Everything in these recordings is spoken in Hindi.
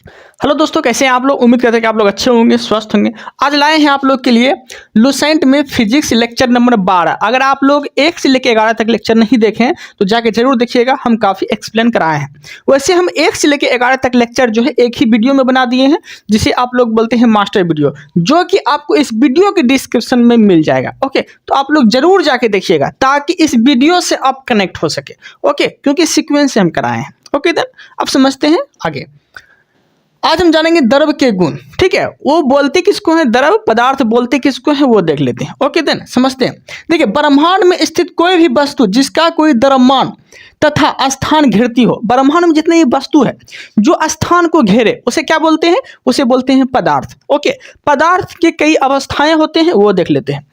हेलो दोस्तों, कैसे हैं आप लोग। उम्मीद करते हैं कि आप लोग अच्छे होंगे, स्वस्थ होंगे। आज लाए हैं आप लोग के लिए लुसेंट में फिजिक्स लेक्चर नंबर 12। अगर आप लोग 1 से लेकर 11 तक लेक्चर नहीं देखे हैं तो जाके जरूर देखिएगा, हम काफ़ी एक्सप्लेन कराए हैं। वैसे हम 1 से लेकर 11 तक लेक्चर जो है एक ही वीडियो में बना दिए हैं, जिसे आप लोग बोलते हैं मास्टर वीडियो, जो कि आपको इस वीडियो के डिस्क्रिप्शन में मिल जाएगा। ओके, तो आप लोग जरूर जाके देखिएगा ताकि इस वीडियो से आप कनेक्ट हो सके। ओके, क्योंकि सीक्वेंस से हम कराए हैं। ओके देन, अब समझते हैं आगे। आज हम जानेंगे द्रव के गुण। ठीक है, वो बोलते किसको है, द्रव पदार्थ बोलते किसको है, वो देख लेते हैं। ओके देन, समझते हैं। देखिए, ब्रह्मांड में स्थित कोई भी वस्तु जिसका कोई द्रव्यमान तथा स्थान घेरती हो, ब्रह्मांड में जितने भी वस्तु है जो स्थान को घेरे, उसे क्या बोलते हैं, उसे बोलते हैं पदार्थ। ओके, पदार्थ के कई अवस्थाएं होते हैं, वो देख लेते हैं।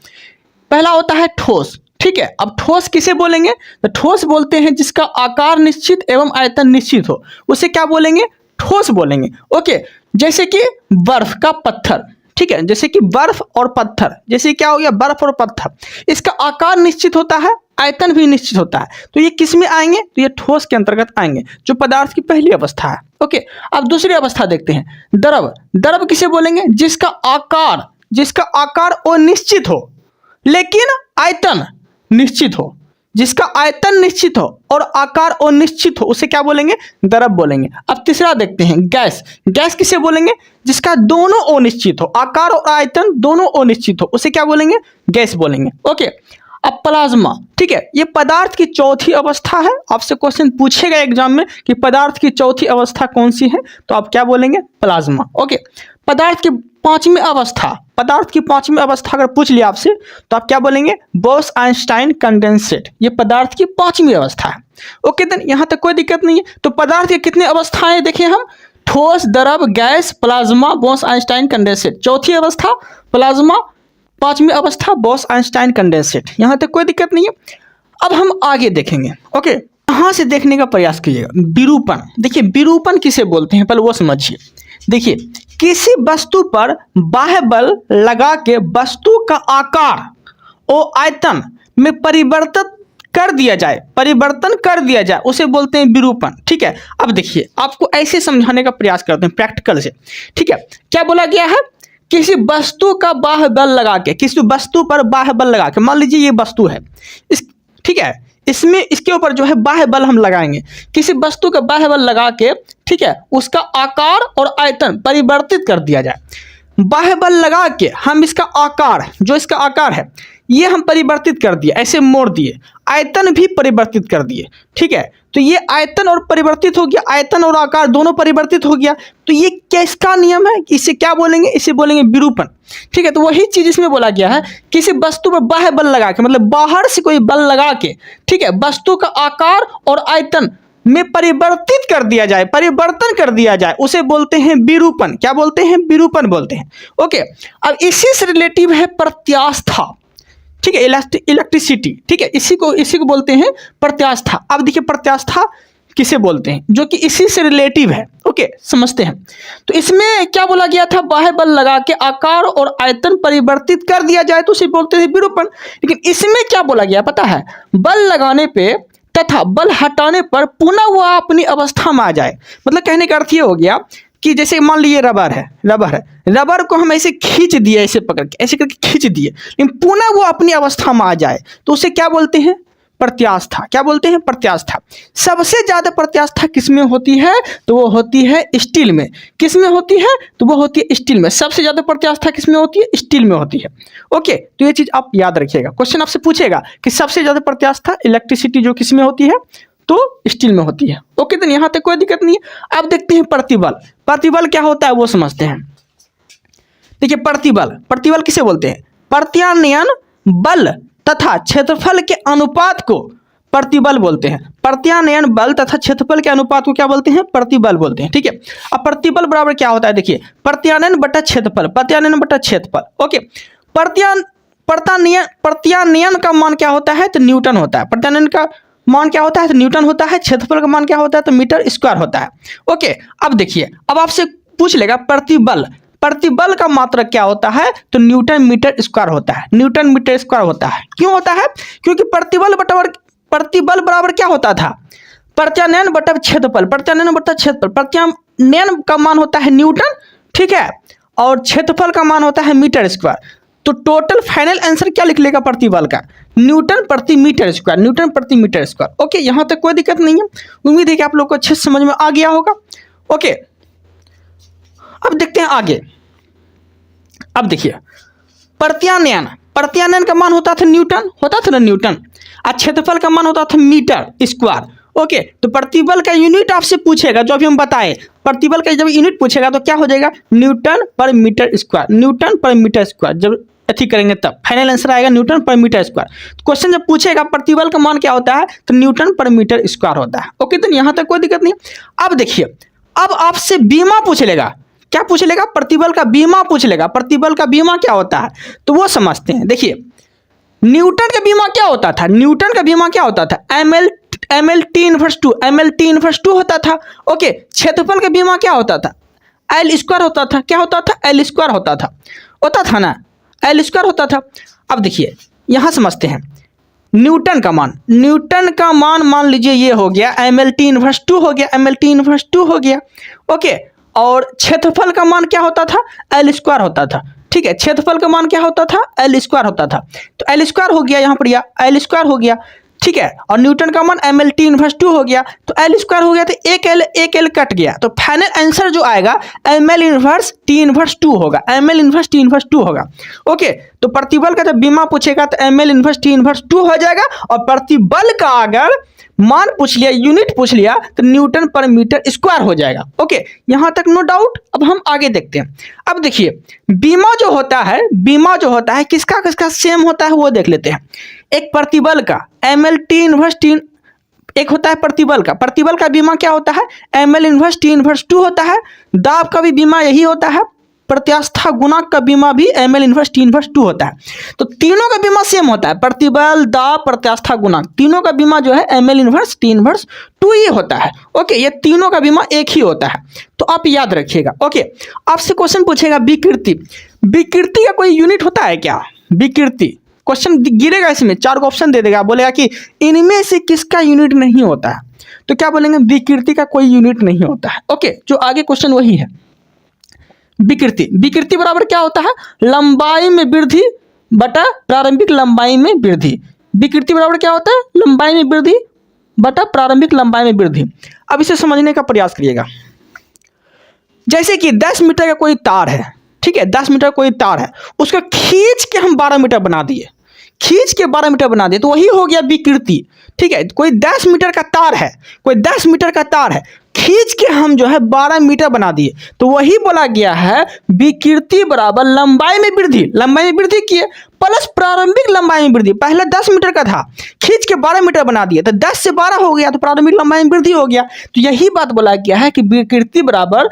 पहला होता है ठोस। ठीक है, अब ठोस किसे बोलेंगे, तो ठोस बोलते हैं जिसका आकार निश्चित एवं आयतन निश्चित हो, उसे क्या बोलेंगे, ठोस बोलेंगे। ओके, जैसे कि बर्फ का पत्थर। ठीक है, जैसे कि बर्फ और पत्थर, जैसे क्या हो गया, बर्फ और पत्थर, इसका आकार निश्चित होता है, आयतन भी निश्चित होता है, तो ये किस में आएंगे, तो ये ठोस के अंतर्गत आएंगे, जो पदार्थ की पहली अवस्था है। ओके, अब दूसरी अवस्था देखते हैं, द्रव। द्रव किसे बोलेंगे, जिसका आकार अनिश्चित हो लेकिन आयतन निश्चित हो, जिसका आयतन निश्चित हो और आकार अनिश्चित हो, उसे क्या बोलेंगे, द्रव बोलेंगे। अब तीसरा देखते हैं, गैस। गैस किसे बोलेंगे, जिसका दोनों अनिश्चित हो, आकार और आयतन दोनों अनिश्चित हो, उसे क्या बोलेंगे, गैस बोलेंगे। ओके, अब प्लाज्मा। ठीक है, ये पदार्थ की चौथी अवस्था है। आपसे क्वेश्चन पूछेगा एग्जाम में कि पदार्थ की चौथी अवस्था कौन सी है, तो आप क्या बोलेंगे, प्लाज्मा। ओके, पदार्थ की पांचवी अवस्था अगर पूछ लिया आपसे तो आप क्या बोलेंगे, बोस आइंस्टाइन कंडेंसेट। ये पदार्थ की पांचवी अवस्था है। ओके देन, यहां तक कोई दिक्कत नहीं है। तो पदार्थ की कितने अवस्थाएं देखें हम, ठोस, द्रव, gas, plasma, Bose Einstein condensate. चौथी अवस्था प्लाज्मा, पांचवी अवस्था बोस आइंस्टाइन कंडेंसेट। यहां तक कोई दिक्कत नहीं है। अब हम आगे देखेंगे। ओके, यहां से देखने का प्रयास कीजिएगा। विरूपण। देखिए, विरूपण किसे बोलते हैं, पहले वो समझिए। देखिए, किसी वस्तु पर बाह्य बल लगा के वस्तु का आकार और आयतन में परिवर्तन कर दिया जाए, उसे बोलते हैं विरूपण। ठीक है, अब देखिए, आपको ऐसे समझाने का प्रयास करते हैं प्रैक्टिकल से। ठीक है, क्या बोला गया है, किसी वस्तु का बाह्य बल लगा के, किसी वस्तु पर बाह्य बल लगा के, मान लीजिए ये वस्तु है, ठीक है, इसमें इसके ऊपर जो है बाह्य बल हम लगाएंगे, किसी वस्तु का बाह्य बल लगा के, ठीक है, उसका आकार और आयतन परिवर्तित कर दिया जाए। बाह्य बल लगा के हम इसका आकार, जो इसका आकार है, ये हम परिवर्तित कर दिए, ऐसे मोड़ दिए, आयतन भी परिवर्तित कर दिए। ठीक है, तो ये आयतन और परिवर्तित हो गया, आयतन और आकार दोनों परिवर्तित हो गया, तो ये किसका नियम है, इसे क्या बोलेंगे, इसे बोलेंगे विरूपण। ठीक है, तो वही चीज इसमें बोला गया है, किसी वस्तु पर बाह्य बल लगा के, मतलब बाहर से कोई बल लगा के, ठीक है, वस्तु का आकार और आयतन में परिवर्तन कर दिया जाए, उसे बोलते हैं विरूपण। क्या बोलते हैं, विरूपण बोलते हैं। ओके, अब इसी से रिलेटिव है प्रत्यास्था। ठीक है, इलेक्ट्रिसिटी। ठीक है, इसी को बोलते हैं प्रत्यास्था। अब देखिए, प्रत्यास्था किसे बोलते हैं, जो कि इसी से रिलेटिव है। ओके, समझते हैं। तो इसमें क्या बोला गया था, बाह्य बल लगा के आकार और आयतन परिवर्तित कर दिया जाए तो उसे बोलते हैं विरूपण। लेकिन इसमें क्या बोला गया पता है, बल लगाने पे तथा बल हटाने पर पुनः वह अपनी अवस्था में आ जाए। मतलब कहने का अर्थ ये हो गया कि जैसे मान लीजिए रबर को हम ऐसे खींच दिए, ऐसे पकड़ के ऐसे करके खींच दिए, लेकिन पुनः वो अपनी अवस्था में आ जाए तो उसे क्या बोलते हैं, प्रत्यास्था। क्या बोलते हैं, प्रत्यास्था। सबसे ज्यादा प्रत्यास्था किसमें होती है, तो वो होती है स्टील में। किसमें होती है, तो वो होती है स्टील में। सबसे ज्यादा प्रत्यास्था किसमें होती है, स्टील में होती है। ओके, तो ये चीज आप याद रखिएगा। क्वेश्चन आपसे पूछेगा कि सबसे ज्यादा प्रत्यास्था इलेक्ट्रिसिटी जो किसमें होती है, तो स्टील में होती है। ओके, तो यहां तक कोई दिक्कत नहीं है। अब देखते हैं प्रतिबल। प्रतिबल क्या होता है वो समझते हैं। देखिए, प्रतिबल किसे बोलते हैं, प्रत्यानयन बल तथा क्षेत्रफल के अनुपात को प्रतिबल बोलते हैं। प्रत्यानयन बल तथा क्षेत्रफल के अनुपात को क्या बोलते हैं, प्रतिबल बोलते हैं। ठीक है, अब प्रतिबल बराबर क्या होता है, देखिए, प्रत्यानयन बटा क्षेत्रफल। ओके, प्रत्यानयन का मान क्या होता है, तो न्यूटन होता है। प्रत्यानयन का मान क्या होता है, तो न्यूटन होता है। क्षेत्रफल का मान क्या होता है, तो मीटर स्क्वायर होता है। ओके, अब देखिए, अब आपसे पूछ लेगा प्रतिबल का मात्रक क्या होता है, तो न्यूटन मीटर स्क्वायर होता है। क्यों होता है, क्योंकि प्रतिबल बराबर क्या होता था, प्रत्यानयन बटा क्षेत्रफल। नेन का मान होता है न्यूटन, ठीक है, और क्षेत्रफल का मान होता है मीटर स्क्वायर। तो टोटल फाइनल आंसर क्या लिख लेगा प्रतिबल का, न्यूटन प्रति मीटर स्क्वायर, न्यूटन प्रति मीटर स्क्वायर। ओके, यहाँ तक कोई दिक्कत नहीं है। उम्मीद है कि आप लोग को अच्छे से समझ में आ गया होगा। ओके, अब देखते हैं आगे। अब देखिए प्रत्यानयन, प्रत्यानयन का मान होता था न्यूटन, होता था ना न्यूटन, और क्षेत्रफल का मान होता था मीटर स्क्वायर। ओके, तो प्रतिबल का यूनिट आपसे पूछेगा, जो अभी हम बताए, प्रतिबल का जब यूनिट पूछेगा तो क्या हो जाएगा, न्यूटन पर मीटर स्क्वायर, न्यूटन पर मीटर स्क्वायर। जब अथी करेंगे तब फाइनल आंसर आएगा न्यूटन पर मीटर स्क्वायर। क्वेश्चन जब पूछेगा प्रतिबल का मान क्या होता है, तो न्यूटन पर मीटर स्क्वायर होता है। ओके, तो यहाँ तक कोई दिक्कत नहीं। अब देखिए, अब आपसे बीमा पूछ लेगा, क्या पूछ लेगा, प्रतिबल का बीमा पूछ लेगा। प्रतिबल का बीमा क्या होता है तो वो समझते हैं। देखिए न्यूटन का बीमा क्या होता था, न्यूटन का बीमा क्या होता था, M L T inverse two, M L T inverse two होता था। ओके, क्षेत्रफल का बीमा क्या होता था, एल स्क्वायर होता था। क्या होता था, एल स्क्वायर होता था ना, एल स्क्वायर होता था। अब देखिए यहाँ समझते हैं, न्यूटन का मान, न्यूटन का मान लीजिए ये हो गया M L T inverse two हो गया, M L T inverse two हो गया। ओके, और क्षेत्रफल का मान क्या होता था, एल स्क्वायर होता था। ठीक है, क्षेत्रफल का मान क्या होता था, एल स्क्वायर होता था। तो एल स्क्वायर हो गया यहाँ पर, या एल स्क्वायर हो गया, ठीक है, और न्यूटन का मान M L T inverse two हो गया। तो एल स्क्वायर हो गया तो एक एल कट गया, तो फाइनल आंसर जो आएगा M L inverse T inverse two होगा, M L inverse T inverse two होगा। ओके, तो प्रतिबल का जब बीमा पूछेगा तो M L inverse T inverse two हो जाएगा, और प्रतिबल का अगर मान पूछ लिया, यूनिट पूछ लिया, तो न्यूटन पर मीटर स्क्वायर हो जाएगा। ओके, यहां तक नो डाउट। अब हम आगे देखते हैं। अब देखिए बीमा जो होता है, बीमा जो होता है किसका किसका सेम होता है वो देख लेते हैं। एक प्रतिबल का M L T inverse T, एक होता है प्रतिबल का, प्रतिबल का बीमा क्या होता है, M L inverse T inverse two होता है। दाब का भी बीमा यही होता है, प्रत्यास्था गुणांक का बीमा भी M L inverse T inverse two होता है। तो तीनों का बीमा सेम होता है, प्रतिबल, दाब, प्रत्यास्था गुणांक, तीनों का बीमा जो है M L inverse T inverse two ही होता है। ओके, ये तीनों का बीमा एक ही होता है, तो आप याद रखिएगा। ओके, आपसे क्वेश्चन पूछेगा विकृति, विकृति का कोई यूनिट होता है क्या, विकृति, क्वेश्चन गिरेगा इसमें, चार को ऑप्शन दे देगा, बोलेगा कि इनमें से किसका यूनिट नहीं होता है, तो क्या बोलेंगे, विकृति का कोई यूनिट नहीं होता है। ओके, जो आगे क्वेश्चन वही है। विकृति, विकृति बराबर क्या होता है, लंबाई में वृद्धि बटा प्रारंभिक लंबाई में वृद्धि। विकृति बराबर क्या होता है, लंबाई में वृद्धि बटा प्रारंभिक लंबाई में वृद्धि। अब इसे समझने का प्रयास करिएगा। जैसे कि 10 मीटर का कोई तार है, ठीक है, 10 मीटर कोई तार है, उसको खींच के हम 12 मीटर बना दिए, खींच के 12 मीटर बना दिए, तो वही हो गया विकृति। ठीक है, कोई 10 मीटर का तार है, कोई 10 मीटर का तार है, खींच के हम जो है 12 मीटर बना दिए, तो वही बोला गया है विकृति बराबर लंबाई में वृद्धि, लंबाई में वृद्धि किए प्लस प्रारंभिक लंबाई में वृद्धि। पहले 10 मीटर का था, खींच के 12 मीटर बना दिए, तो 10 से 12 हो गया, तो प्रारंभिक लंबाई में वृद्धि हो गया। तो यही बात बोला गया है कि विकृति बराबर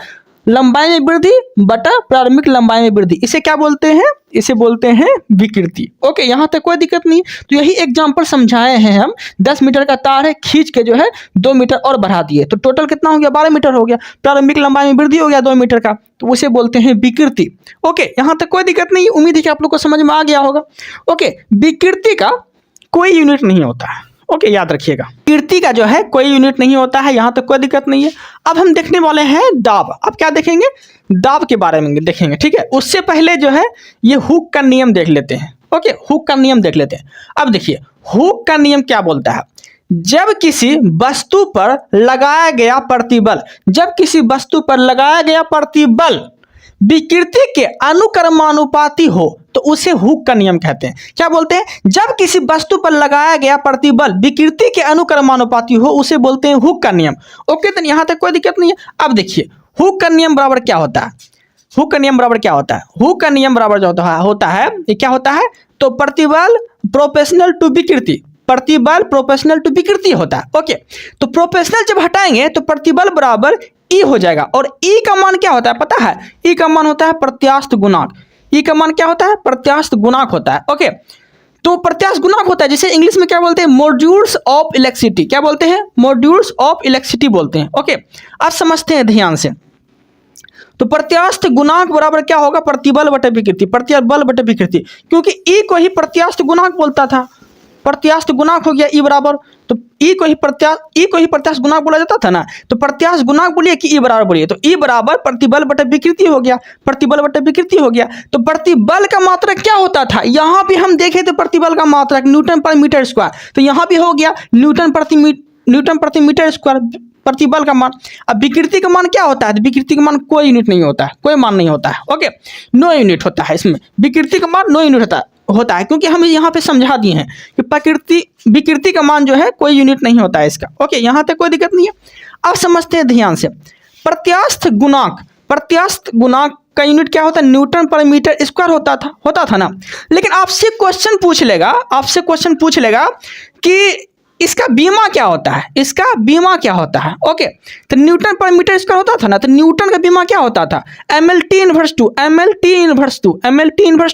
लंबाई में वृद्धि बटा प्रारंभिक लंबाई में वृद्धि। इसे क्या बोलते हैं, इसे बोलते हैं विकृति। ओके, यहाँ तक कोई दिक्कत नहीं। तो यही एग्जांपल समझाए हैं हम। 10 मीटर का तार है, खींच के जो है 2 मीटर और बढ़ा दिए, तो टोटल कितना हो गया, 12 मीटर हो गया, प्रारंभिक लंबाई में वृद्धि हो गया 2 मीटर का, तो उसे बोलते हैं विकृति। ओके, यहाँ तक कोई दिक्कत नहीं। उम्मीद है कि आप लोग को समझ में आ गया होगा। ओके, विकृति का कोई यूनिट नहीं होता है। ओके, याद रखिएगा, विकृति का जो है कोई यूनिट नहीं होता है, यहाँ तक कोई दिक्कत नहीं है। अब हम देखने वाले हैं दाब। अब क्या देखेंगे, दाब के बारे में देखेंगे। ठीक है, उससे पहले जो है ये हुक का नियम देख लेते हैं। ओके, हुक का नियम देख लेते हैं। अब देखिए हुक का नियम क्या बोलता है, जब किसी वस्तु पर लगाया गया प्रतिबल, जब किसी वस्तु पर लगाया गया प्रतिबल विकृति के अनुक्रमानुपाती हो तो उसे हुक का नियम कहते हैं। क्या बोलते हैं, जब किसी वस्तु पर लगाया गया प्रतिबल विकृति के अनुक्रमानुपाती हो उसे बोलते हैं हुक का नियम। ओके, तो यहाँ तक कोई दिक्कत नहीं है। अब देखिए हुक का नियम बराबर क्या होता है, हुक का नियम बराबर क्या होता है, हुक का नियम बराबर जो होता है ये क्या होता है, तो प्रतिबल प्रोपोर्शनल टू विकृति, प्रतिबल प्रोपोर्शनल टू विकृति होता है। ओके, तो प्रोपोर्शनल जब हटाएंगे तो प्रतिबल बराबर ई हो जाएगा, और ई का मान क्या होता है पता है, ई का मान होता है प्रत्यास्थ गुणांक। ई का मान क्या होता है, प्रत्यास्थ गुणांक होता है। ओके, तो प्रत्यास्थ गुणांक होता है, जिसे इंग्लिश में क्या बोलते हैं, मॉड्यूल्स ऑफ इलेक्ट्रिसिटी। क्या बोलते हैं, मॉड्यूल्स ऑफ इलेक्ट्रिसिटी बोलते हैं। ओके, अब समझते हैं ध्यान से। तो प्रत्यास्थ गुणांक बराबर क्या होगा, प्रतिबल बटे विकृति, प्रतिबल बटे विकृति, क्योंकि ई को ही प्रत्यास्थ गुणांक बोलता था। प्रत्यास्थ गुणांक हो गया ई बराबर, तो ई को ही प्रत्यास्थ गुणांक बोला जाता था ना, तो प्रत्यास्थ गुणांक बोलिए कि ई बराबर बोलिए, तो ई बराबर प्रतिबल बटा विकृति हो गया, प्रतिबल बटा विकृति हो गया। तो प्रतिबल का मात्रक क्या होता था, यहाँ भी हम देखे तो प्रतिबल का मात्रक न्यूटन पर मीटर स्क्वायर, तो यहाँ भी हो गया न्यूटन प्रति मीटर स्क्वायर प्रतिबल का मान। अब विकृति का मान क्या होता है, विकृति का मान कोई यूनिट नहीं होता है, कोई मान नहीं होता है, ओके, नो यूनिट होता है इसमें, विकृति का मान नो यूनिट होता है क्योंकि हम यहाँ पे समझा दिए हैं कि विकृति का मान जो है कोई यूनिट नहीं होता है इसका, ओके, यहाँ तक कोई दिक्कत नहीं है। अब समझते हैं ध्यान से, प्रत्यास्थ गुणांक का यूनिट क्या होता है, न्यूटन पर मीटर स्क्वायर होता था ना। लेकिन आपसे क्वेश्चन पूछ लेगा कि इसका बीमा क्या होता है, ओके, तो न्यूटन पर मीटर स्क्वायर होता था ना, तो न्यूटन का बीमा क्या होता था, MLT इनवर्स 2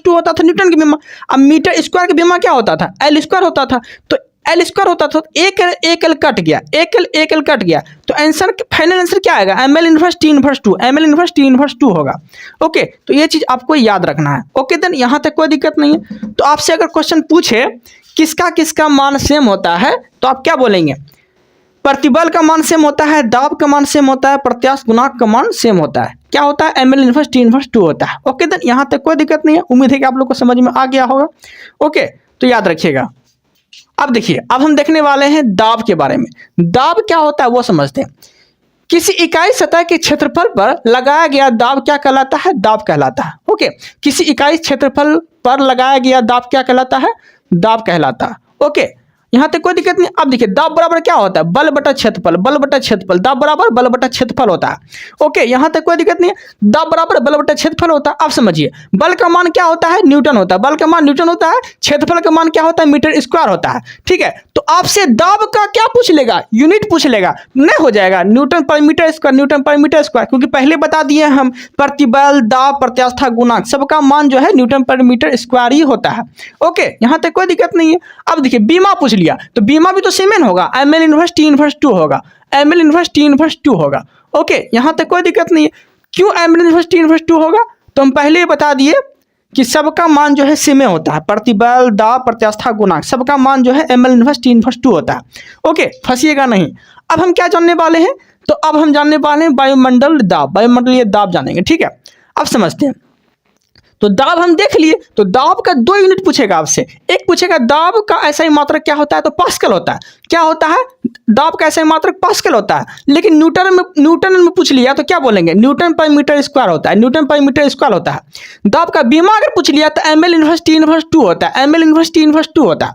होता था न्यूटन का बीमा। अब मीटर स्क्वायर का बीमा क्या होता था, L स्क्वायर होता था, तो L स्क्वायर होता था, एक L कट गया, तो आंसर फाइनल आंसर क्या आएगा, ML इनवर्स T इनवर्स 2 होगा, ओके। तो ये चीज आपको याद रखना है, ओके। देन यहाँ तक कोई दिक्कत नहीं है। तो आपसे अगर क्वेश्चन पूछे किसका मान सेम होता है, तो आप क्या बोलेंगे, प्रतिबल का मान सेम होता है, दाब का मान सेम होता है, प्रत्यास्थ गुणांक का मान सेम होता है, क्या होता है, ML इनवर्स T इनवर्स 2 होता है, ओके। देन यहाँ तक कोई दिक्कत नहीं है, उम्मीद है कि आप लोग को समझ में आ गया होगा, ओके। तो याद रखिएगा। अब देखिए, अब हम देखने वाले हैं दाब के बारे में। दाब क्या होता है वो समझते हैं। किसी इकाई सतह के क्षेत्रफल पर लगाया गया दाब क्या कहलाता है, दाब कहलाता है, ओके। किसी इकाई क्षेत्रफल पर लगाया गया दाब क्या कहलाता है, दाब कहलाता है, ओके। यहाँ तक कोई दिक्कत नहीं। अब देखिए, दाब बराबर क्या होता है, बल बटा क्षेत्रफल, दाब बराबर बल बटा क्षेत्रफल होता है, ओके। यहाँ तक कोई दिक्कत नहीं है, दाब बराबर बल बटा क्षेत्रफल होता है। अब समझिए, बल का मान क्या होता है, न्यूटन होता है, बल का मान न्यूटन होता है, क्षेत्रफल का मान क्या होता है, मीटर स्क्वायर होता है, ठीक है। तो आपसे दाब का क्या पूछ लेगा, यूनिट पूछ लेगा, नहीं हो जाएगा न्यूटन पर मीटर स्क्वायर, क्योंकि पहले बता दिए हम प्रतिबल, दाब, प्रत्यास्थ गुणांक सबका मान जो है न्यूटन पर मीटर स्क्वायर ही होता है, ओके। यहाँ तक कोई दिक्कत नहीं है। अब देखिए, बीमा पूछ लिया, तो बीमा भी तो सेम होगा, ML इनवर्स T इनवर्स 2 होगा, ओके। यहाँ तक कोई दिक्कत नहीं है। क्यों ML इनवर्स T इनवर्स 2 होगा, तो हम पहले ही बता दिए कि सबका मान जो है सेम होता है, प्रतिबल, दाब, प्रत्यास्थ गुणांक सबका मान जो है ML इनवर्स T इनवर्स 2 होता है, ओके, फंसिएगा नहीं। अब हम क्या जानने वाले हैं, तो अब हम जानने वाले हैं वायुमंडलीय दाब जानेंगे, ठीक है। अब समझते हैं, तो दाब हम देख लिए, तो दाब का 2 यूनिट पूछेगा आपसे। एक पूछेगा दाब का ऐसा ही मात्रक क्या होता है, तो पास्कल होता है। क्या होता है, दाब का ऐसा ही मात्रक पास्कल होता है। लेकिन न्यूटन में पूछ लिया तो क्या बोलेंगे, न्यूटन पर मीटर स्क्वायर होता है, दाब का बीमा अगर पूछ लिया तो ML इनवर्स T इनवर्स 2 होता है,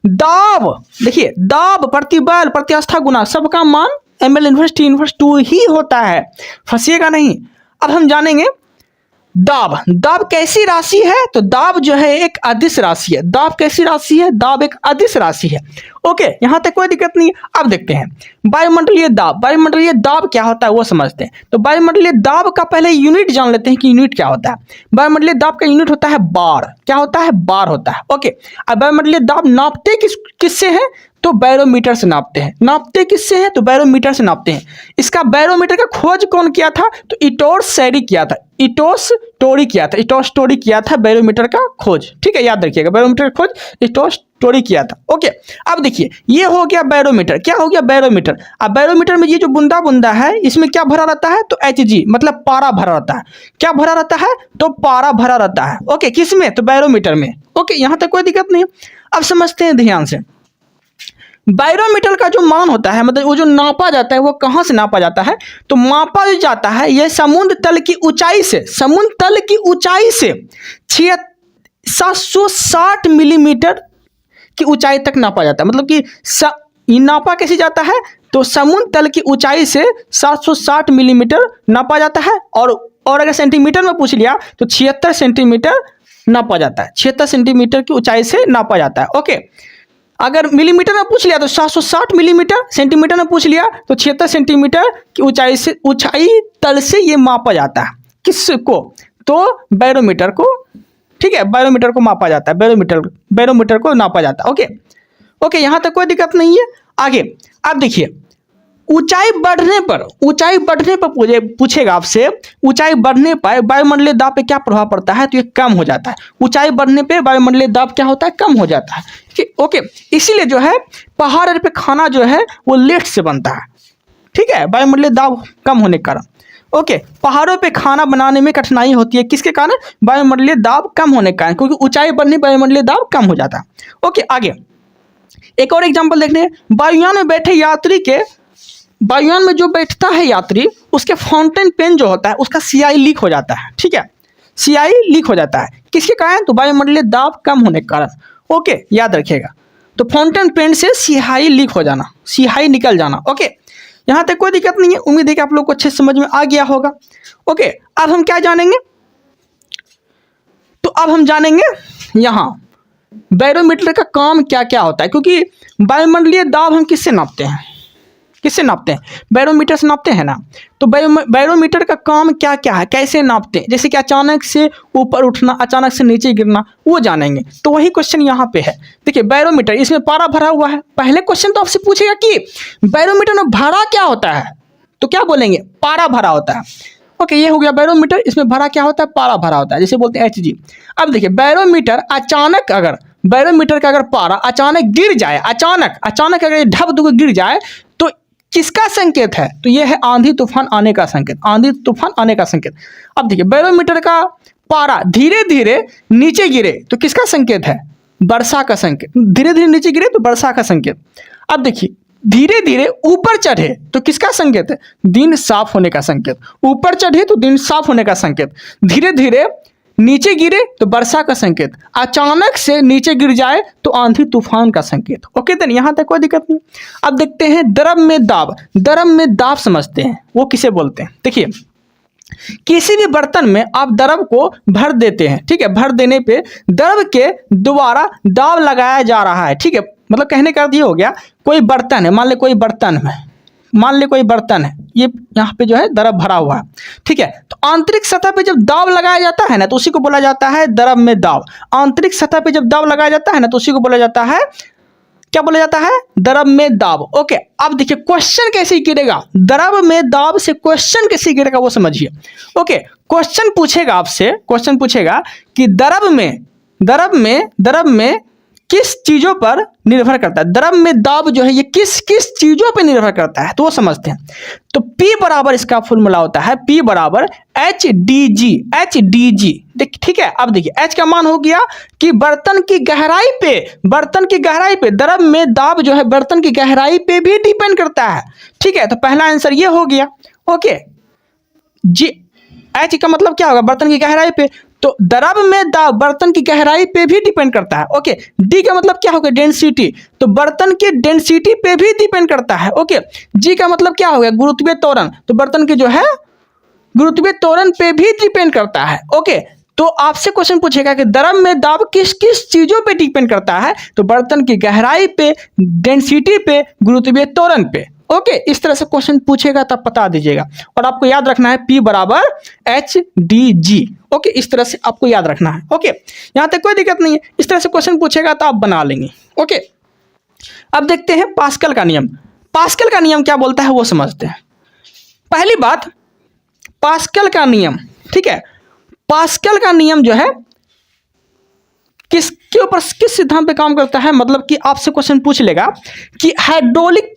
दाब देखिए, दाब, प्रतिबल, प्रत्यास्थ गुणांक सबका मान ML इनवर्स T इनवर्स 2 ही होता है, फंसिएगा नहीं। अब हम जानेंगे दाब कैसी राशि है, तो दाब जो है एक अदिश राशि है। दाब कैसी राशि है, दाब एक अदिश राशि है, ओके। यहां तक कोई दिक्कत नहीं। अब देखते हैं वायुमंडलीय दाब क्या होता है वो समझते हैं। तो वायुमंडलीय दाब का पहले यूनिट जान लेते हैं कि यूनिट क्या होता है। वायुमंडलीय दाब का यूनिट होता है बार, क्या होता है, बार होता है, ओके। अब वायुमंडलीय दाब नापते किससे है, तो बैरोमीटर से नापते हैं। नापते किससे हैं, तो बैरोमीटर से नापते हैं। इसका बैरोमीटर का खोज कौन किया था, तो इटोस टोरी किया था बैरोमीटर का खोज, ठीक है, याद रखिएगा, बैरोमीटर का खोज इटोस टोरी किया था, ओके। अब देखिए, ये हो गया बैरोमीटर, क्या हो गया, बैरोमीटर। अब बैरोमीटर में ये जो बुंदा है, इसमें क्या भरा रहता है, तो Hg मतलब पारा भरा रहता है। क्या भरा रहता है, तो पारा भरा रहता है, ओके। किसमें, तो बैरोमीटर में, ओके। यहां तक कोई दिक्कत नहीं। अब समझते हैं ध्यान से, बैरोमीटर का जो मान होता है, मतलब वो जो नापा जाता है, वो कहाँ से नापा जाता है, तो मापा जो जाता है यह समुद्र तल की ऊंचाई से 760 मिलीमीटर की ऊंचाई तक नापा जाता है। मतलब कि ये नापा कैसे जाता है, तो समुद्र तल की ऊंचाई से 760 मिलीमीटर नापा जाता है। और अगर सेंटीमीटर में पूछ लिया तो 76 सेंटीमीटर नापा जाता है, 76 सेंटीमीटर की ऊंचाई से नापा जाता है, ओके। अगर मिलीमीटर में पूछ लिया तो 760 मिलीमीटर, सेंटीमीटर में पूछ लिया तो 76 सेंटीमीटर की ऊंचाई तल से ये मापा जाता है। किसको, तो बैरोमीटर को, ठीक है, बैरोमीटर को मापा जाता है, बैरोमीटर को नापा जाता है, ओके। यहाँ तक कोई दिक्कत नहीं है। आगे अब देखिए, ऊंचाई बढ़ने पर पूछेगा आपसे, ऊंचाई बढ़ने पर वायुमंडलीय दाब पे क्या प्रभाव पड़ता है, तो ये कम हो जाता है। ऊंचाई बढ़ने पे वायुमंडलीय दाब क्या होता है, कम हो जाता है। ओके, इसीलिए जो है पहाड़ पे खाना जो है वो लेट से बनता है, ठीक है, वायुमंडलीय दाब कम होने के कारण। ओके, पहाड़ों पे खाना बनाने में कठिनाई होती है, किसके कारण, वायुमंडलीय दाब कम होने के कारण, क्योंकि ऊंचाई बढ़ने पर वायुमंडलीय दाब कम हो जाता है। ओके, आगे एक और एग्जांपल देखने, वायुयान में बैठे यात्री के, वायुयान में जो बैठता है यात्री, उसके फाउंटेन पेन जो होता है उसका सीआई लीक हो जाता है, ठीक है, सीआई लीक हो जाता है, किसके कारण, तो वायुमंडलीय दाब कम होने के कारण। ओके, याद रखिएगा, तो फाउंटेन पेन से सीआई लीक हो जाना, सीआई निकल जाना। ओके, यहाँ तक कोई दिक्कत नहीं है, उम्मीद है कि आप लोग को अच्छे समझ में आ गया होगा। ओके, अब हम क्या जानेंगे, तो अब हम जानेंगे यहाँ बैरोमीटर का काम क्या क्या होता है, क्योंकि वायुमंडलीय दाब हम किससे नापते हैं, बैरोमीटर से नापते हैं ना। तो बैरोमीटर का काम क्या क्या है, कैसे नापते हैं, जैसे कि अचानक से ऊपर उठना, अचानक से नीचे गिरना, वो जानेंगे। तो वही क्वेश्चन यहाँ पे है। देखिए बैरोमीटर, इसमें पारा भरा हुआ है। पहले क्वेश्चन तो आपसे पूछेगा कि बैरोमीटर में भरा क्या होता है, तो क्या बोलेंगे, पारा भरा होता है। ओके, ये हो गया बैरोमीटर, इसमें भरा क्या होता है, पारा भरा होता है, जैसे बोलते हैं HG। अब देखिए बैरोमीटर अचानक, अगर बैरोमीटर का अगर पारा अचानक गिर जाए, अचानक अगर ढब दो गिर जाए, तो किसका संकेत है, तो ये है आंधी तूफान आने का संकेत, आंधी तूफान आने का संकेत। अब देखिए बैरोमीटर का पारा धीरे धीरे नीचे गिरे तो किसका संकेत है, वर्षा का संकेत, धीरे धीरे नीचे गिरे तो वर्षा का संकेत। अब देखिए धीरे धीरे ऊपर चढ़े तो किसका संकेत है, दिन साफ होने का संकेत, ऊपर चढ़े तो दिन साफ होने का संकेत, धीरे धीरे नीचे गिरे तो वर्षा का संकेत, अचानक से नीचे गिर जाए तो आंधी तूफान का संकेत। ओके, देन यहां तक कोई दिक्कत नहीं। अब देखते हैं द्रव में दाब, द्रव में दाब समझते हैं, वो किसे बोलते हैं। देखिए किसी भी बर्तन में आप द्रव को भर देते हैं, ठीक है, भर देने पे द्रव के द्वारा दाब लगाया जा रहा है, ठीक है, मतलब कहने का अर्थ ये हो गया, कोई बर्तन है, मान ले कोई बर्तन है, ये यहाँ पे जो है द्रव भरा हुआ है, ठीक है, तो आंतरिक सतह पे जब दाब लगाया जाता है ना, तो उसी को बोला जाता है द्रव में दाब। आंतरिक सतह पे जब दाब लगाया जाता है ना, तो उसी को बोला जाता है, क्या बोला जाता है, द्रव में दाब। ओके, अब देखिए क्वेश्चन कैसे गिरेगा, द्रव में दाब से क्वेश्चन कैसे गिरेगा वो समझिए। ओके, क्वेश्चन पूछेगा आपसे, क्वेश्चन पूछेगा कि द्रव में किस चीजों पर निर्भर करता है, द्रव में दाब जो है ये किस किस चीजों पर निर्भर करता है, तो वो समझते हैं। तो P बराबर इसका फॉर्मूला होता है, P बराबर HDG, ठीक है। अब देखिए H का मान हो गया कि बर्तन की गहराई पे द्रव में दाब जो है बर्तन की गहराई पे भी डिपेंड करता है, ठीक है, तो पहला आंसर ये हो गया। ओके, जी H का मतलब क्या होगा, बर्तन की गहराई पे, तो द्रव में दाब बर्तन की गहराई पे भी डिपेंड करता है। ओके, डी का मतलब क्या होगा, डेंसिटी, तो बर्तन की डेंसिटी पे भी डिपेंड करता है। ओके, जी का मतलब क्या होगा, गुरुत्वीय त्वरण, तो बर्तन की जो है गुरुत्वीय त्वरण पे भी डिपेंड करता है। ओके, तो आपसे क्वेश्चन पूछेगा कि द्रव में दाब किस किस चीजों पे डिपेंड करता है, तो बर्तन की गहराई पे, डेंसिटी पे, गुरुत्वीय त्वरण पे। ओके, इस तरह से क्वेश्चन पूछेगा तब बता दीजिएगा, और आपको याद रखना है P बराबर HDG। ओके, इस तरह से आपको याद रखना है। ओके, यहां तक कोई दिक्कत नहीं है, इस तरह से क्वेश्चन पूछेगा तो आप बना लेंगे। ओके, अब देखते हैं पास्कल का नियम। पास्कल का नियम क्या बोलता है वो समझते हैं। पहली बात, पास्कल का नियम, ठीक है, पास्कल का नियम जो है किसके ऊपर, किस सिद्धांत पे काम करता है, मतलब कि आपसे क्वेश्चन पूछ लेगा कि हाइड्रोलिक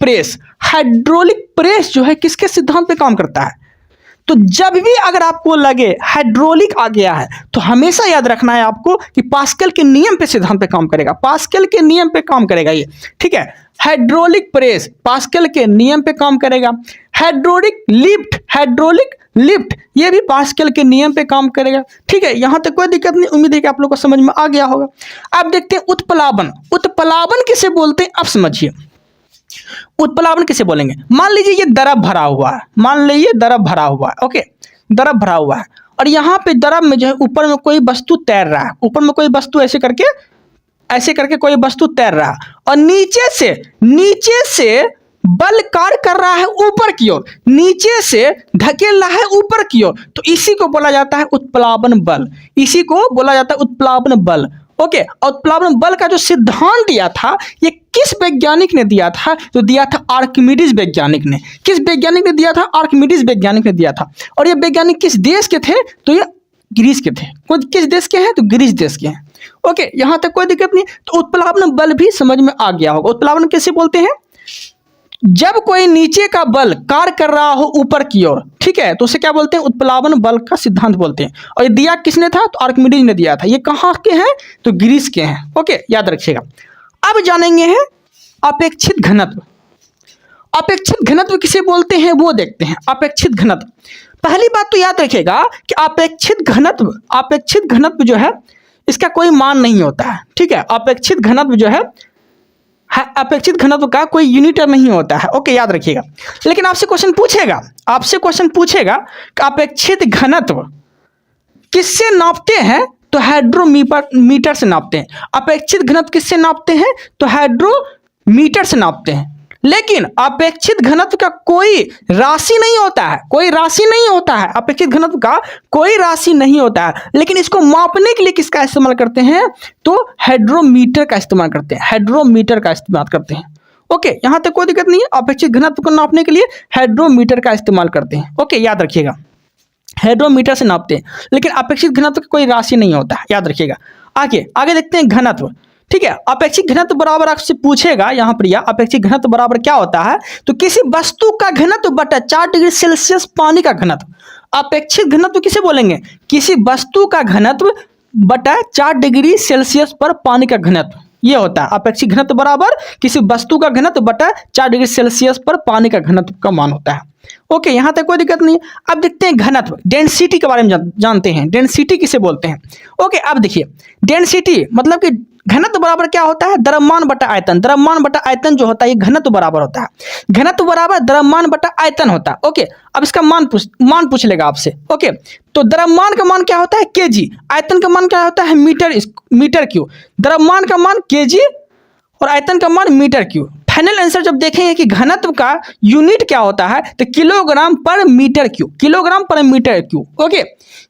प्रेस जो है किसके सिद्धांत पे काम करता है। तो जब भी अगर आपको लगे हाइड्रोलिक आ गया है तो हमेशा याद रखना है आपको कि पास्कल के नियम पे सिद्धांत पे काम करेगा, पास्कल के नियम पे काम करेगा ये, ठीक है। हाइड्रोलिक प्रेस पास्कल के नियम पे काम करेगा। हाइड्रोलिक लिफ्ट ये भी पास्कल के नियम पे काम करेगा, ठीक है। यहां तक कोई दिक्कत नहीं, उम्मीद है कि आप लोगों को समझ में आ गया होगा। अब देखते हैं उत्प्लावन किसे बोलते हैं, अब समझिए उत्प्लावन किसे बोलेंगे। मान लीजिए ये द्रव भरा हुआ है, ओके, द्रव भरा हुआ है और यहाँ पे द्रव में जो है ऊपर में कोई वस्तु तैर रहा है, ऊपर में कोई वस्तु ऐसे करके कोई वस्तु तैर रहा है और नीचे से बल कार्य कर रहा है ऊपर की ओर, नीचे से धकेल रहा है ऊपर की ओर, तो इसी को बोला जाता है उत्प्लावन बल, ओके। और उत्प्लावन बल का जो सिद्धांत दिया था ये किस वैज्ञानिक ने दिया था? तो दिया था आर्किमिडीज वैज्ञानिक ने। किस वैज्ञानिक ने दिया था? आर्किमिडीज वैज्ञानिक ने दिया था। और ये वैज्ञानिक किस देश के थे? तो ये ग्रीस के थे। किस देश के हैं? तो ग्रीस देश के हैं। ओके, यहां तक कोई दिक्कत नहीं। तो उत्प्लावन बल भी समझ में आ गया होगा। उत्प्लावन कैसे बोलते हैं? जब कोई नीचे का बल कार्य कर रहा हो ऊपर की ओर, ठीक है, तो उसे क्या बोलते हैं? उत्प्लावन बल का सिद्धांत बोलते हैं। और ये दिया किसने था? तो आर्किमिडीज ने दिया था। ये कहाँ के हैं? तो ग्रीस के हैं। ओके, याद रखिएगा। अब जानेंगे हैं अपेक्षित घनत्व। अपेक्षित घनत्व किसे बोलते हैं वो देखते हैं। अपेक्षित घनत्व, पहली बात तो याद रखिएगा कि अपेक्षित घनत्व जो है इसका कोई मान नहीं होता है, ठीक है। अपेक्षित घनत्व जो है अपेक्षित घनत्व का कोई यूनिट नहीं होता है। ओके, याद रखिएगा। लेकिन आपसे क्वेश्चन पूछेगा कि अपेक्षित घनत्व किससे नापते हैं? तो हाइड्रोमीटर से नापते हैं। अपेक्षित घनत्व किससे नापते हैं? तो हाइड्रोमीटर से नापते हैं। लेकिन अपेक्षित घनत्व का कोई राशि नहीं होता है, अपेक्षित घनत्व का कोई राशि नहीं होता है। लेकिन इसको मापने के लिए किसका इस्तेमाल करते हैं? तो हाइड्रोमीटर का इस्तेमाल करते हैं। ओके, यहां तक कोई दिक्कत नहीं है। अपेक्षित घनत्व को नापने के लिए हाइड्रोमीटर का इस्तेमाल करते हैं। ओके, याद रखिएगा, हाइड्रोमीटर से नापते हैं। लेकिन अपेक्षित घनत्व का कोई राशि नहीं होता है, याद रखिएगा। आगे देखते हैं घनत्व, ठीक है। अपेक्षित घनत्व बराबर आपसे पूछेगा यहाँ पर, अपेक्षित घनत्व बराबर क्या होता है? तो किसी वस्तु का घनत्व बटा 4 डिग्री सेल्सियस पानी का घनत्व। अपेक्षित घनत्व किसे बोलेंगे? किसी वस्तु का घनत्व बटा 4 डिग्री सेल्सियस पर पानी का घनत्व, ये होता है अपेक्षित घनत्व बराबर किसी वस्तु का घनत्व बटा 4 डिग्री सेल्सियस पर पानी का घनत्व का मान होता है। ओके, यहां तक कोई दिक्कत नहीं। अब देखते हैं घनत्व, डेंसिटी के बारे में जानते हैं। डेंसिटी किसे बोलते हैं? ओके, अब देखिए, डेंसिटी मतलब कि घनत्व बराबर क्या होता है? द्रव्यमान बटा आयतन। द्रव्यमान बटा आयतन जो होता है ये घनत्व बराबर होता है। घनत्व बराबर द्रव्यमान बटा आयतन होता है। ओके, अब इसका मान पूछ लेगा आपसे। ओके, तो द्रव्यमान का मान क्या होता है? केजी। आयतन का मान क्या होता है? Metre cube. द्रव्यमान का मान केजी और आयतन का मान मीटर क्यूब। फाइनल आंसर जब देखेंगे कि घनत्व का यूनिट क्या होता है तो किलोग्राम पर मीटर क्यूब। ओके,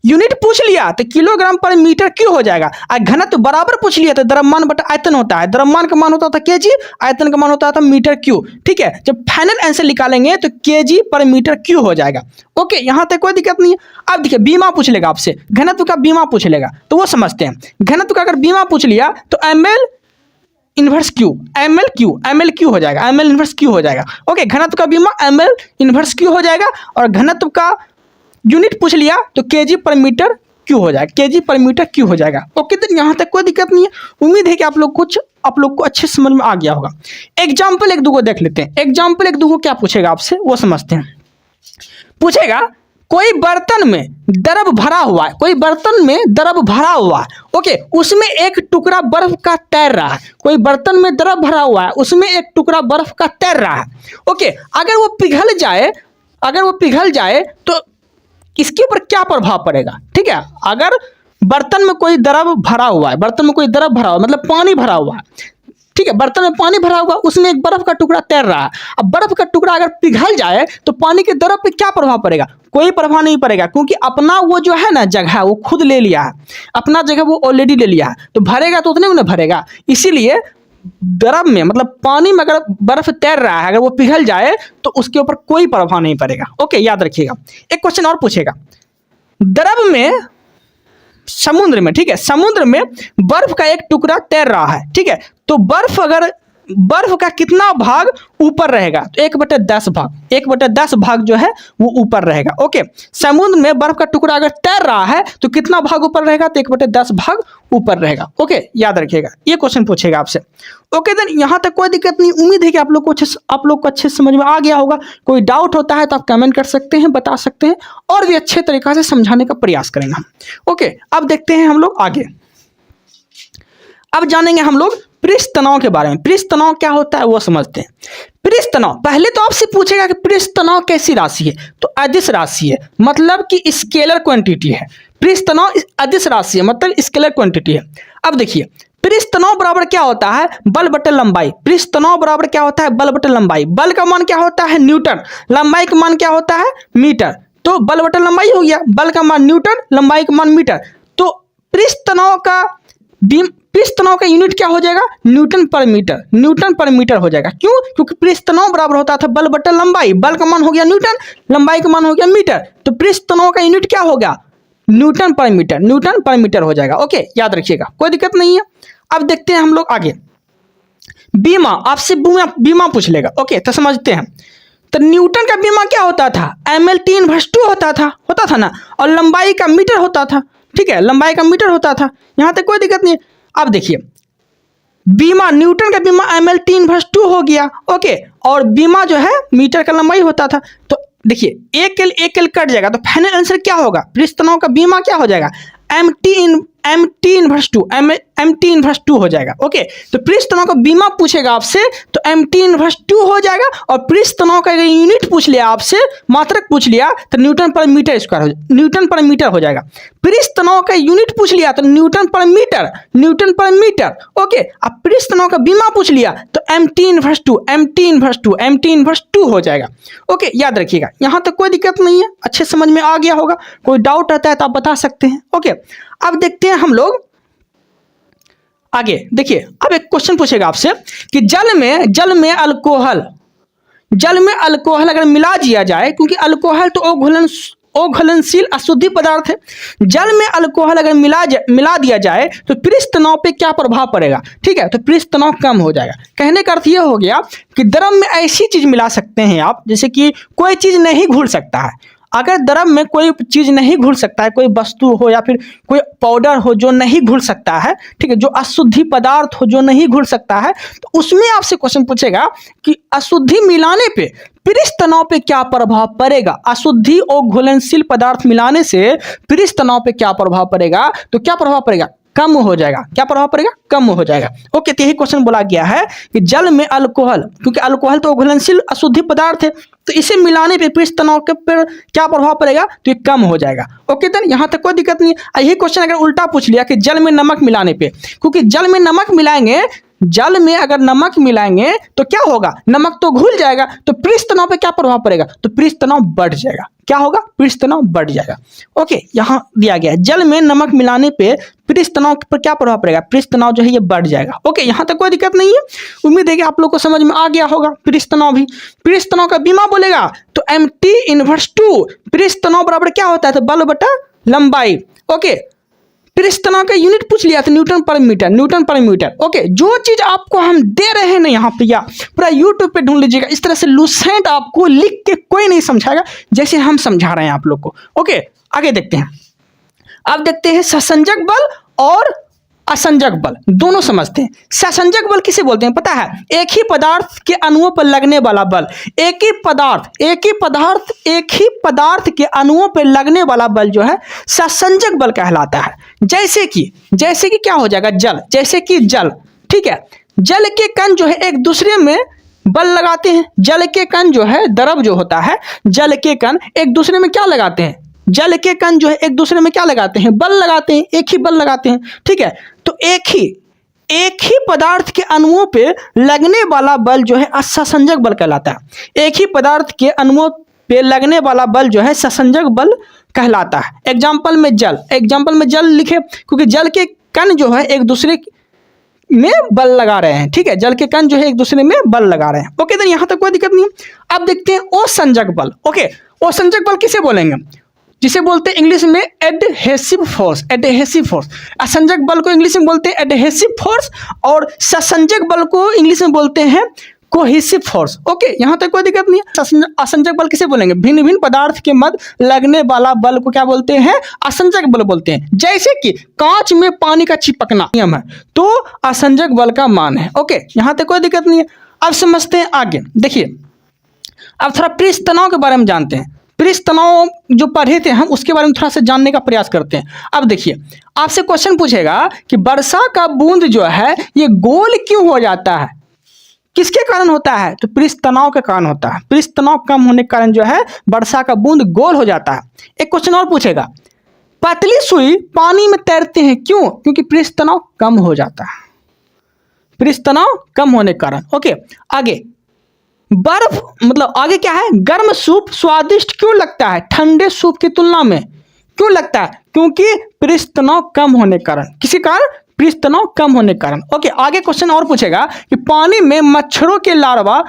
यूनिट पूछ लिया तो किलोग्राम पर मीटर क्यूब हो जाएगा। और घनत्व बराबर पूछ लिया तो द्रव्यमान बटा आयतन होता है। द्रव्यमान का मान होता था केजी, आयतन का मान होता था मीटर क्यूब, ठीक है। जब फाइनल आंसर निकालेंगे तो केजी पर मीटर क्यूब हो जाएगा। ओके, यहां तक कोई दिक्कत नहीं है। अब देखिए, बीमा पूछ लेगा आपसे, घनत्व का बीमा पूछ लेगा तो वो समझते हैं। घनत्व का अगर बीमा पूछ लिया तो ml इनवर्स क्यू हो जाएगा, ml इनवर्स क्यू हो जाएगा। ओके, घनत्व का बीमा ml इनवर्स क्यू हो जाएगा। और घनत्व का यूनिट पूछ लिया तो केजी पर मीटर क्यू हो जाएगा। ओके, तो यहाँ तक कोई दिक्कत नहीं है। उम्मीद है कि आप लोग को अच्छे समझ में आ गया होगा। एग्जाम्पल एक दो को देख लेते हैं। एग्जाम्पल एक दो को क्या पूछेगा आपसे वो समझते हैं। पूछेगा कोई बर्तन में द्रव भरा हुआ है, ओके, उसमें एक टुकड़ा बर्फ का तैर रहा है। कोई बर्तन में द्रव भरा हुआ है, उसमें एक टुकड़ा बर्फ का तैर रहा है। ओके, अगर वो पिघल जाए तो इसके ऊपर क्या प्रभाव पड़ेगा? ठीक है, अगर बर्तन में कोई द्रव भरा हुआ है, मतलब पानी भरा हुआ है, ठीक है, बर्तन में पानी भरा हुआ, उसमें एक बर्फ का टुकड़ा तैर रहा है। अब बर्फ का टुकड़ा अगर पिघल जाए तो पानी के द्रव पे क्या प्रभाव पड़ेगा? कोई प्रभाव नहीं पड़ेगा, क्योंकि अपना वो जो है ना जगह वो खुद ले लिया है, अपना जगह वो ऑलरेडी ले लिया है। तो भरेगा तो उतने में भरेगा। इसीलिए द्रव में मतलब पानी में अगर बर्फ तैर रहा है, अगर वो पिघल जाए तो उसके ऊपर कोई प्रभाव नहीं पड़ेगा। ओके, याद रखिएगा। एक क्वेश्चन और पूछेगा, द्रव में समुद्र में, ठीक है, समुद्र में बर्फ का एक टुकड़ा तैर रहा है, ठीक है, तो बर्फ का कितना भाग ऊपर रहेगा? तो 1/10 भाग जो है वो ऊपर रहेगा। ओके, समुद्र में बर्फ का टुकड़ा अगर तैर रहा है तो कितना भाग ऊपर रहेगा? तो 1/10 भाग ऊपर रहेगा। ओके, याद रखिएगा, ये क्वेश्चन पूछेगा आपसे। ओके, देन यहां तक कोई दिक्कत नहीं। उम्मीद है कि आप लोग को अच्छे समझ में आ गया होगा। कोई डाउट होता है तो आप कमेंट कर सकते हैं, बता सकते हैं, और भी अच्छे तरीका से समझाने का प्रयास करेंगे हम। ओके, अब देखते हैं हम लोग आगे। अब जानेंगे हम लोग पृष्ठ तनाव के बारे में। पृष्ठ तनाव क्या होता है वो समझते हैं। पृष्ठ तनाव, पहले तो आपसे पूछेगा कि पृष्ठ तनाव कैसी राशि है? तो अदिश राशि है, मतलब कि स्केलर क्वांटिटी है। पृष्ठ तनाव अदिश राशि है, मतलब स्केलर क्वांटिटी है। अब देखिए, पृष्ठ तनाव बराबर क्या होता है? बल बटे लंबाई। पृष्ठ तनाव बराबर क्या होता है? बल बटे लंबाई। बल का मान क्या होता है? न्यूटन। लंबाई का मान क्या होता है? मीटर। तो बल बटे लंबाई हो गया, बल का मान न्यूटन, लंबाई का मान मीटर। तो पृष्ठ तनाव का पृष्ठ तनाव का यूनिट क्या हो जाएगा, न्यूटन पर मीटर, न्यूटन पर मीटर हो जाएगा। क्यों, क्योंकि पृष्ठ तनाव बराबर होता था बल बटा लंबाई, बल का मान हो गया न्यूटन, लंबाई का मान हो गया मीटर, तो पृष्ठ तनाव का यूनिट क्या हो गया, न्यूटन पर मीटर, न्यूटन पर मीटर हो जाएगा। ओके, याद रखिएगा, कोई दिक्कत नहीं है। अब देखते हैं हम लोग आगे, बीमा, आपसे बीमा पूछ लेगा। ओके, तो समझते हैं। तो न्यूटन का बीमा क्या होता था, mL/2 होता था ना, और लंबाई का मीटर होता था। ठीक है, लंबाई का मीटर होता था, यहाँ तक कोई दिक्कत नहीं। अब देखिए, बीमा, न्यूटन का बीमा mL/2 हो गया। ओके, और बीमा जो है मीटर का लंबाई होता था। तो देखिए एक एल कट जाएगा, तो फाइनल आंसर क्या होगा, पृष्ठ तनाव का बीमा क्या हो जाएगा, MT/2 हो जाएगा। ओके, तो पृष्ठ तनाव का बीमा पूछेगा आपसे तो MT/2 हो जाएगा, और पृष्ठ तनाव का यूनिट पूछ लिया आपसे, मात्रक पूछ लिया तो न्यूटन पर मीटर स्क्वायर हो, न्यूटन पर मीटर हो जाएगा। पृष्ठ तनाव का यूनिट पूछ लिया तो न्यूटन पर मीटर, न्यूटन पर मीटर। ओके, अब पृष्ठ तनाव का बीमा पूछ लिया तो MT/2 हो जाएगा। ओके, याद रखिएगा, यहाँ तक कोई दिक्कत नहीं है, अच्छे समझ में आ गया होगा। कोई डाउट रहता है तो आप बता सकते हैं। ओके, अब देखते हैं हम लोग आगे। देखिए, अब एक क्वेश्चन पूछेगा आपसे कि जल में अल्कोहल अगर मिला दिया जाए, क्योंकि अल्कोहल तो अघुलनशील अशुद्धि पदार्थ है, जल में अल्कोहल अगर मिला दिया जाए तो पृष्ठ तनाव पे क्या प्रभाव पड़ेगा। ठीक है, तो पृष्ठ तनाव कम हो जाएगा। कहने का अर्थ यह हो गया कि द्रव में ऐसी चीज मिला सकते हैं आप, जैसे कि कोई चीज नहीं घुल सकता है। अगर द्रव में कोई चीज नहीं घुल सकता है, कोई वस्तु हो या फिर कोई पाउडर हो जो नहीं घुल सकता है, ठीक है, जो अशुद्धि पदार्थ हो जो नहीं घुल सकता है, तो उसमें आपसे क्वेश्चन पूछेगा कि अशुद्धि मिलाने पे पृष्ठ तनाव पे क्या प्रभाव पड़ेगा। अशुद्धि और घुलनशील पदार्थ मिलाने से पृष्ठ तनाव पे क्या प्रभाव पड़ेगा, तो क्या प्रभाव पड़ेगा, कम हो जाएगा। क्या प्रभाव पड़ेगा, कम हो जाएगा। ओके, तो यही क्वेश्चन बोला गया है कि जल में अल्कोहल, क्योंकि अल्कोहल तो घुलनशील अशुद्धि पदार्थ है, तो इसे मिलाने पे पृष्ठ तनाव के पर क्या प्रभाव पड़ेगा, तो ये कम हो जाएगा। ओके, तो यहाँ तक कोई दिक्कत नहीं है। यही क्वेश्चन अगर उल्टा पूछ लिया कि जल में नमक मिलाने पे, क्योंकि जल में नमक मिलाएंगे, जल में अगर नमक मिलाएंगे तो क्या होगा, नमक तो घुल जाएगा, तो पृष्ठ तनाव पे क्या प्रभाव पड़ेगा, तो पृष्ठ तनाव बढ़ जाएगा। क्या होगा, पृष्ठ तनाव बढ़ जाएगा। ओके, यहाँ दिया गया है जल में नमक मिलाने पे पृष्ठ तनाव पर क्या प्रभाव पड़ेगा, पृष्ठ तनाव जो है ये बढ़ जाएगा। ओके, यहाँ तक कोई दिक्कत नहीं है। उम्मीद है कि आप लोग को समझ में आ गया होगा। पृष्ठ तनाव भी, पृष्ठ तनाव का बीमा बोलेगा तो MT/2, पृष्ठ तनाव बराबर क्या होता है, तो बल बटा लंबाई। ओके, पृष्ठ तनाव का यूनिट पूछ लिया तो न्यूटन पर मीटर, न्यूटन पर मीटर। ओके, जो चीज आपको हम दे रहे हैं ना यहाँ पे, या पूरा यूट्यूब पे ढूंढ लीजिएगा, इस तरह से लुसेंट आपको लिख के कोई नहीं समझाएगा जैसे हम समझा रहे हैं आप लोग को। ओके, आगे देखते हैं। अब देखते हैं सहसंजक बल और असंजक बल, दोनों समझते हैं। सहसंजक बल किसे बोलते हैं पता है, एक ही पदार्थ के अणुओं पर लगने वाला बल, एक ही पदार्थ के अणुओं पर लगने वाला बल जो है सहसंजक बल कहलाता है। जैसे कि क्या हो जाएगा, जैसे कि जल, ठीक है, जल के कण जो है एक दूसरे में बल लगाते हैं। जल के कण जो है, द्रव जो होता है, जल के कण एक दूसरे में क्या लगाते हैं, जल के कण जो है एक दूसरे में क्या लगाते हैं, बल लगाते हैं, एक ही बल लगाते हैं। ठीक है, तो एक ही पदार्थ के अणुओं पे लगने वाला बल जो है सहसंजक बल कहलाता है। एक ही पदार्थ के अणुओं पे लगने वाला बल जो है सहसंजक बल कहलाता है। एग्जाम्पल में जल लिखे, क्योंकि जल के कण जो है एक दूसरे में बल लगा रहे हैं। ठीक है, जल के कण जो है एक दूसरे में बल लगा रहे हैं। ओके, तो यहाँ तक कोई दिक्कत नहीं। अब देखते हैं असंजक बल। ओके, असंजक बल किसे बोलेंगे, जिसे बोलते हैं इंग्लिश में एडहेसिव फोर्स। असंजक बल को इंग्लिश में बोलते हैं एडहेसिव फोर्स, और सहसंजक बल को इंग्लिश में बोलते हैं कोहेसिव फोर्स। ओके, यहाँ तक कोई दिक्कत नहीं है। असंजक बल किसे बोलेंगे, भिन्न भिन्न पदार्थ के मध्य लगने वाला बल को क्या बोलते हैं, असंजक बल बोलते हैं। जैसे कि कांच में पानी का चिपकना नियम है, तो असंजक बल का मान है। ओके, यहाँ तक कोई दिक्कत नहीं है। अब समझते हैं आगे। देखिए, अब थोड़ा पृष्ठ तनाव के बारे में जानते हैं। पृष्ठ तनाव जो पढ़े थे हम, उसके बारे में थोड़ा सा जानने का प्रयास करते हैं। अब देखिए, आपसे क्वेश्चन पूछेगा कि वर्षा का बूंद जो है ये गोल क्यों हो जाता है, किसके कारण होता है, तो पृष्ठ तनाव के कारण होता है। पृष्ठ तनाव कम होने के कारण जो है वर्षा का बूंद गोल हो जाता है। एक क्वेश्चन और पूछेगा, पतली सुई पानी में तैरते हैं क्यों, क्योंकि पृष्ठ तनाव कम हो जाता है, पृष्ठ तनाव कम होने के कारण। ओके, आगे बर्फ, मतलब आगे क्या है, गर्म सूप स्वादिष्ट क्यों लगता है ठंडे सूप की तुलना में, क्यों लगता है, क्योंकि पृष्ठ तनाव कम होने के कारण। किसी कारण, पृष्ठ तनाव कम होने के कारण। ओके, आगे क्वेश्चन और पूछेगा कि पानी में मच्छरों के लार्वा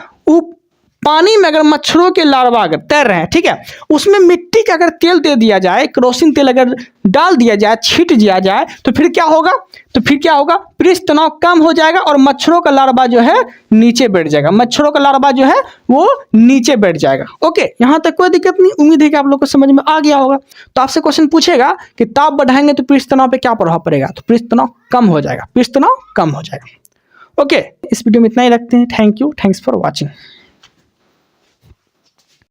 पानी में अगर मच्छरों के लार्वा अगर तैर रहे हैं, ठीक है, उसमें मिट्टी का अगर तेल दे दिया जाए, केरोसिन तेल अगर डाल दिया जाए, छीट दिया जाए, तो फिर क्या होगा? तो फिर क्या होगा? पृष्ठ तनाव कम हो जाएगा और मच्छरों का लार्वा जो है नीचे बैठ जाएगा। मच्छरों का लार्वा जो है वो नीचे बैठ जाएगा। ओके, यहाँ तक कोई दिक्कत नहीं। उम्मीद है कि आप लोग को समझ में आ गया होगा। तो आपसे क्वेश्चन पूछेगा कि ताप बढ़ाएंगे तो पृष्ठ तनाव पे क्या प्रभाव पड़ेगा? तो पृष्ठ तनाव कम हो जाएगा, पृष्ठ तनाव कम हो जाएगा। ओके, इस वीडियो में इतना ही रखते हैं। Thank you, thanks for watching.